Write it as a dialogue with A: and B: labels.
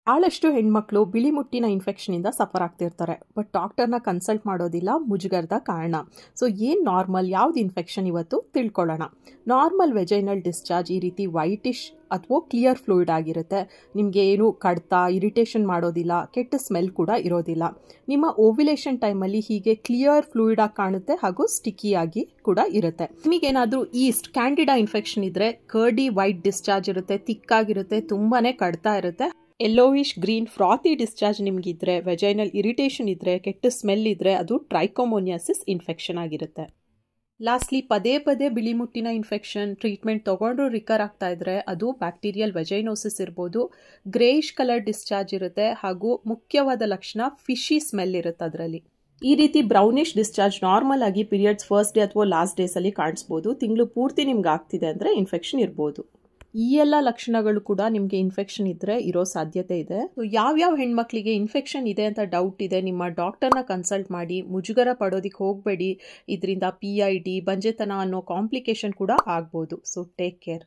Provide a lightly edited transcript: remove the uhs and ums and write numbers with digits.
A: ಭಾಳಷ್ಟು ಹೆಣ್ಮಕ್ಳು ಬಿಳಿ ಮುಟ್ಟಿನ ಇನ್ಫೆಕ್ಷನಿಂದ ಸಫರ್ ಆಗ್ತಿರ್ತಾರೆ. ಬಟ್ ಡಾಕ್ಟರ್ನ ಕನ್ಸಲ್ಟ್ ಮಾಡೋದಿಲ್ಲ ಮುಜುಗರದ ಕಾರಣ. ಸೊ ಏನು ನಾರ್ಮಲ್, ಯಾವ್ದು ಇನ್ಫೆಕ್ಷನ್ ಇವತ್ತು ತಿಳ್ಕೊಳ್ಳೋಣ. ನಾರ್ಮಲ್ ವೆಜೈನಲ್ ಡಿಸ್ಚಾರ್ಜ್ ಈ ರೀತಿ ವೈಟಿಶ್ ಅಥವಾ ಕ್ಲಿಯರ್ ಫ್ಲೂಯಿಡ್ ಆಗಿರುತ್ತೆ. ನಿಮಗೆ ಏನು ಕಡ್ತ, ಇರಿಟೇಷನ್ ಮಾಡೋದಿಲ್ಲ, ಕೆಟ್ಟ ಸ್ಮೆಲ್ ಕೂಡ ಇರೋದಿಲ್ಲ. ನಿಮ್ಮ ಓವ್ಯುಲೇಷನ್ ಟೈಮಲ್ಲಿ ಹೀಗೆ ಕ್ಲಿಯರ್ ಫ್ಲೂಯಿಡ್ ಆಗಿ ಕಾಣುತ್ತೆ ಹಾಗೂ ಸ್ಟಿಕ್ಕಿಯಾಗಿ ಕೂಡ ಇರುತ್ತೆ. ನಿಮಗೇನಾದರೂ ಈಸ್ಟ್ ಕ್ಯಾಂಡಿಡಾ ಇನ್ಫೆಕ್ಷನ್ ಇದ್ದರೆ ಕರ್ಡಿ ವೈಟ್ ಡಿಸ್ಚಾರ್ಜ್ ಇರುತ್ತೆ, ತಿಕ್ಕಾಗಿರುತ್ತೆ, ತುಂಬಾ ಕಡ್ತಾ ಇರುತ್ತೆ. ಯೆಲ್ಲೋವಿಶ್ ಗ್ರೀನ್ ಫ್ರಾತಿ ಡಿಸ್ಚಾರ್ಜ್ ನಿಮಗಿದ್ರೆ, ವೆಜೈನಲ್ ಇರಿಟೇಷನ್ ಇದ್ದರೆ, ಕೆಟ್ಟ ಸ್ಮೆಲ್ ಇದ್ದರೆ ಅದು ಟ್ರೈಕೋಮೋನಿಯಾಸಿಸ್ ಇನ್ಫೆಕ್ಷನ್ ಆಗಿರುತ್ತೆ. ಲಾಸ್ಟ್ಲಿ ಪದೇ ಪದೇ ಬಿಳಿ ಮುಟ್ಟಿನ ಇನ್ಫೆಕ್ಷನ್ ಟ್ರೀಟ್ಮೆಂಟ್ ತೊಗೊಂಡ್ರು ರಿಕರ್ ಆಗ್ತಾ ಇದ್ರೆ ಅದು ಬ್ಯಾಕ್ಟೀರಿಯಲ್ ವೆಜೈನೋಸಿಸ್ ಇರ್ಬೋದು. ಗ್ರೇಯಿಶ್ ಕಲರ್ ಡಿಸ್ಚಾರ್ಜ್ ಇರುತ್ತೆ ಹಾಗೂ ಮುಖ್ಯವಾದ ಲಕ್ಷಣ ಫಿಶಿ ಸ್ಮೆಲ್ ಇರುತ್ತೆ ಅದರಲ್ಲಿ. ಈ ರೀತಿ ಬ್ರೌನಿಶ್ ಡಿಸ್ಚಾರ್ಜ್ ನಾರ್ಮಲ್ ಆಗಿ ಪೀರಿಯಡ್ಸ್ ಫಸ್ಟ್ ಡೇ ಅಥವಾ ಲಾಸ್ಟ್ ಡೇಸಲ್ಲಿ ಕಾಣಿಸ್ಬೋದು. ತಿಂಗಳು ಪೂರ್ತಿ ನಿಮ್ಗೆ ಆಗ್ತಿದೆ ಅಂದರೆ ಇನ್ಫೆಕ್ಷನ್ ಇರ್ಬೋದು. ಈ ಎಲ್ಲ ಲಕ್ಷಣಗಳು ಕೂಡ ನಿಮಗೆ ಇನ್ಫೆಕ್ಷನ್ ಇದ್ದರೆ ಇರೋ ಸಾಧ್ಯತೆ ಇದೆ. ಯಾವ್ಯಾವ ಹೆಣ್ಮಕ್ಳಿಗೆ ಇನ್ಫೆಕ್ಷನ್ ಇದೆ ಅಂತ ಡೌಟ್ ಇದೆ, ನಿಮ್ಮ ಡಾಕ್ಟರ್ನ ಕನ್ಸಲ್ಟ್ ಮಾಡಿ. ಮುಜುಗರ ಪಡೋದಕ್ಕೆ ಹೋಗಬೇಡಿ. ಇದರಿಂದ PID, ಬಂಜೆತನ ಅನ್ನೋ ಕಾಂಪ್ಲಿಕೇಶನ್ ಕೂಡ ಆಗ್ಬೋದು. So take care.